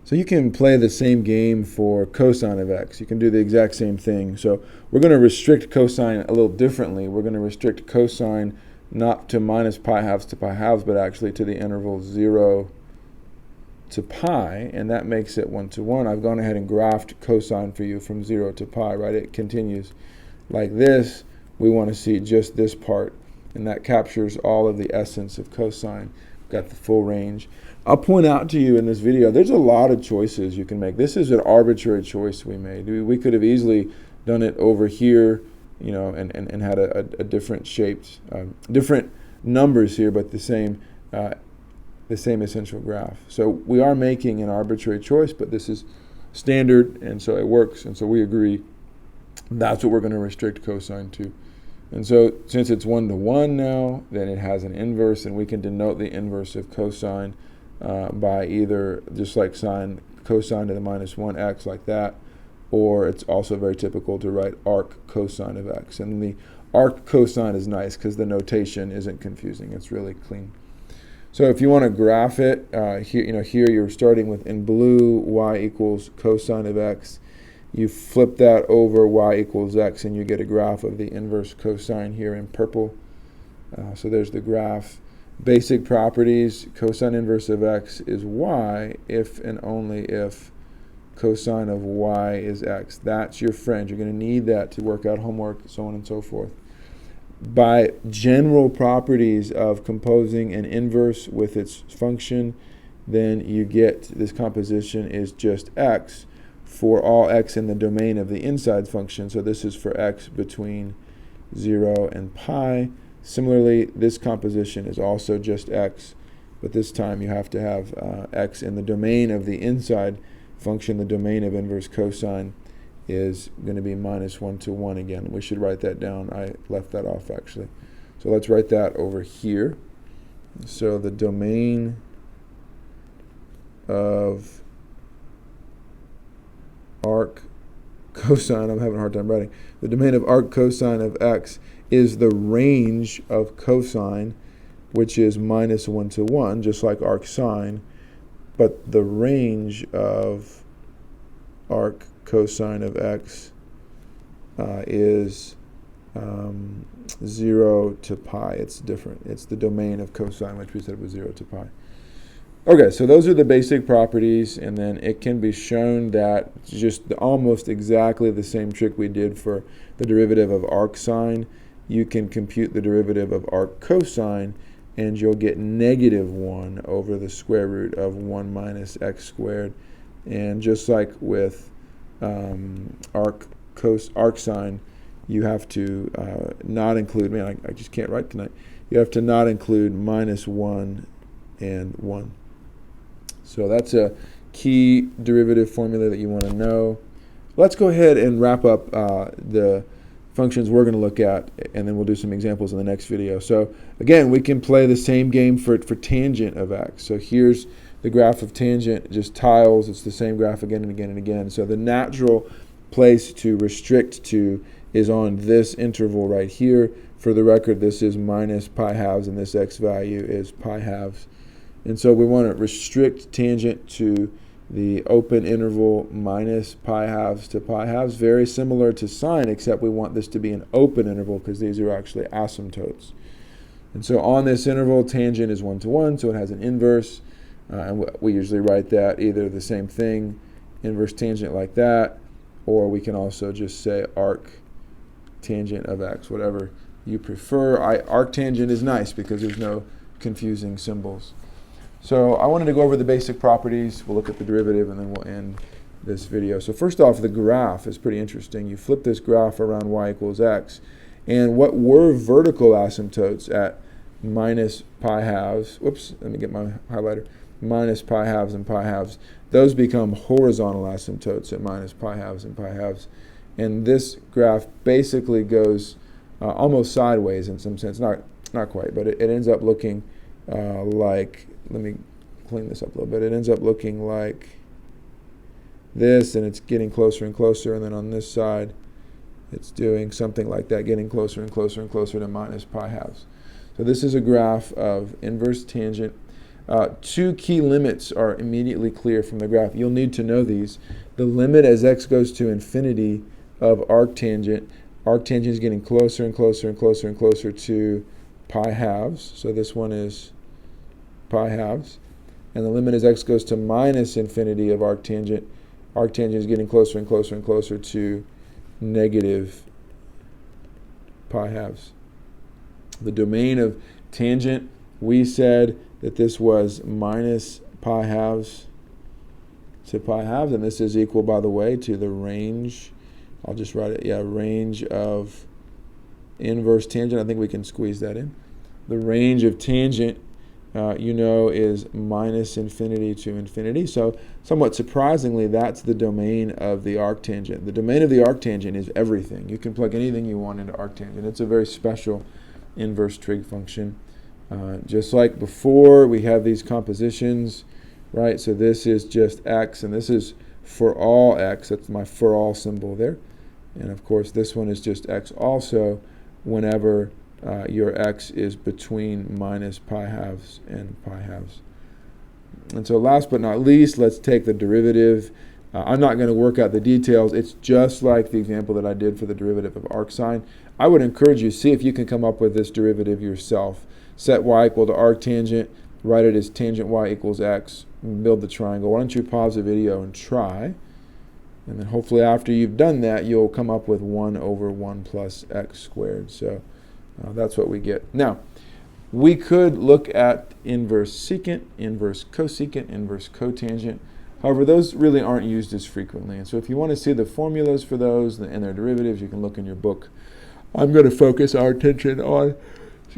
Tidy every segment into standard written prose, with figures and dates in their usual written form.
So you can play the same game for cosine of x. You can do the exact same thing. So we're going to restrict cosine a little differently. We're going to restrict cosine not to minus pi halves to pi halves, but actually to the interval 0 to pi, and that makes it 1 to 1. I've gone ahead and graphed cosine for you from 0 to pi, right? It continues like this. We want to see just this part, and that captures all of the essence of cosine. Got the full range. I'll point out to you in this video, there's a lot of choices you can make. This is an arbitrary choice we made. We could have easily done it over here, you know, and had a different shaped, different numbers here, but the same essential graph. So we are making an arbitrary choice, but this is standard, and so it works, and so we agree that's what we're going to restrict cosine to. And so since it's 1 to 1 now, then it has an inverse, and we can denote the inverse of cosine by either, just like sine, cosine to the minus 1x like that, or it's also very typical to write arc cosine of x. And the arc cosine is nice because the notation isn't confusing. It's really clean. So if you want to graph it, here you're starting with, in blue, y equals cosine of x. You flip that over y equals x, and you get a graph of the inverse cosine here in purple. So there's the graph. Basic properties, cosine inverse of x is y if and only if cosine of y is x. That's your friend. You're going to need that to work out homework, so on and so forth. By general properties of composing an inverse with its function, then you get this composition is just x for all x in the domain of the inside function. So this is for x between 0 and pi. Similarly, this composition is also just x, but this time you have to have x in the domain of the inside function. The domain of inverse cosine is going to be minus 1 to 1 again. We should write that down. I left that off actually. So let's write that over here. So the domain of arc cosine, I'm having a hard time writing. The domain of arc cosine of x is the range of cosine, which is minus 1 to 1, just like arc sine, but the range of arc cosine of x is 0 to pi. It's different. It's the domain of cosine, which we said was 0 to pi. Okay, so those are the basic properties, and then it can be shown that just almost exactly the same trick we did for the derivative of arc sine. You can compute the derivative of arc cosine, and you'll get negative 1 over the square root of 1 minus x squared. And just like with arc sine, you have to not include, man, I just can't write tonight. You have to not include minus 1 and 1. So that's a key derivative formula that you want to know. Let's go ahead and wrap up the functions we're going to look at, and then we'll do some examples in the next video. So again, we can play the same game for tangent of x. So here's the graph of tangent, just tiles. It's the same graph again and again and again. So the natural place to restrict to is on this interval right here. For the record, this is minus pi halves, and this x value is pi halves. And so we want to restrict tangent to the open interval minus pi halves to pi halves, very similar to sine, except we want this to be an open interval because these are actually asymptotes. And so on this interval, tangent is 1 to 1, so it has an inverse. And we usually write that either the same thing, inverse tangent like that, or we can also just say arc tangent of x, whatever you prefer. Arc tangent is nice because there's no confusing symbols. So I wanted to go over the basic properties. We'll look at the derivative, and then we'll end this video. So first off, the graph is pretty interesting. You flip this graph around y equals x, and what were vertical asymptotes at minus pi halves, whoops, let me get my highlighter, minus pi halves and pi halves, those become horizontal asymptotes at minus pi halves and pi halves. And this graph basically goes almost sideways in some sense, not quite, but it ends up looking like, let me clean this up a little bit. It ends up looking like this, and it's getting closer and closer, and then on this side it's doing something like that, getting closer and closer and closer to minus pi halves. So this is a graph of inverse tangent. Two key limits are immediately clear from the graph. You'll need to know these. The limit as x goes to infinity of arctangent. Arctangent is getting closer and closer and closer and closer to pi halves. So this one is pi halves. And the limit as x goes to minus infinity of arctangent. Arctangent is getting closer and closer and closer to negative pi halves. The domain of tangent, we said that this was minus pi halves to pi halves, and this is equal, by the way, to the range. I'll just write it, range of inverse tangent. I think we can squeeze that in. The range of tangent, is minus infinity to infinity. So somewhat surprisingly, that's the domain of the arctangent. The domain of the arctangent is everything. You can plug anything you want into arctangent. It's a very special inverse trig function. Just like before, we have these compositions, right? So this is just x, and this is for all x. That's my for all symbol there. And of course, this one is just x also whenever your x is between minus pi halves and pi halves. And so last but not least, let's take the derivative. I'm not going to work out the details. It's just like the example that I did for the derivative of arc sine. I would encourage you, see if you can come up with this derivative yourself. Set y equal to arctangent, write it as tangent y equals x, and build the triangle. Why don't you pause the video and try? And then hopefully after you've done that, you'll come up with 1 over 1 plus x squared. So that's what we get. Now, we could look at inverse secant, inverse cosecant, inverse cotangent. However, those really aren't used as frequently. And so if you want to see the formulas for those and their derivatives, you can look in your book. I'm going to focus our attention on,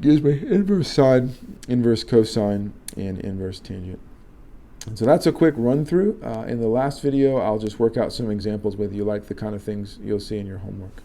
inverse sine, inverse cosine, and inverse tangent. And so that's a quick run through. In the last video, I'll just work out some examples with you, like the kind of things you'll see in your homework.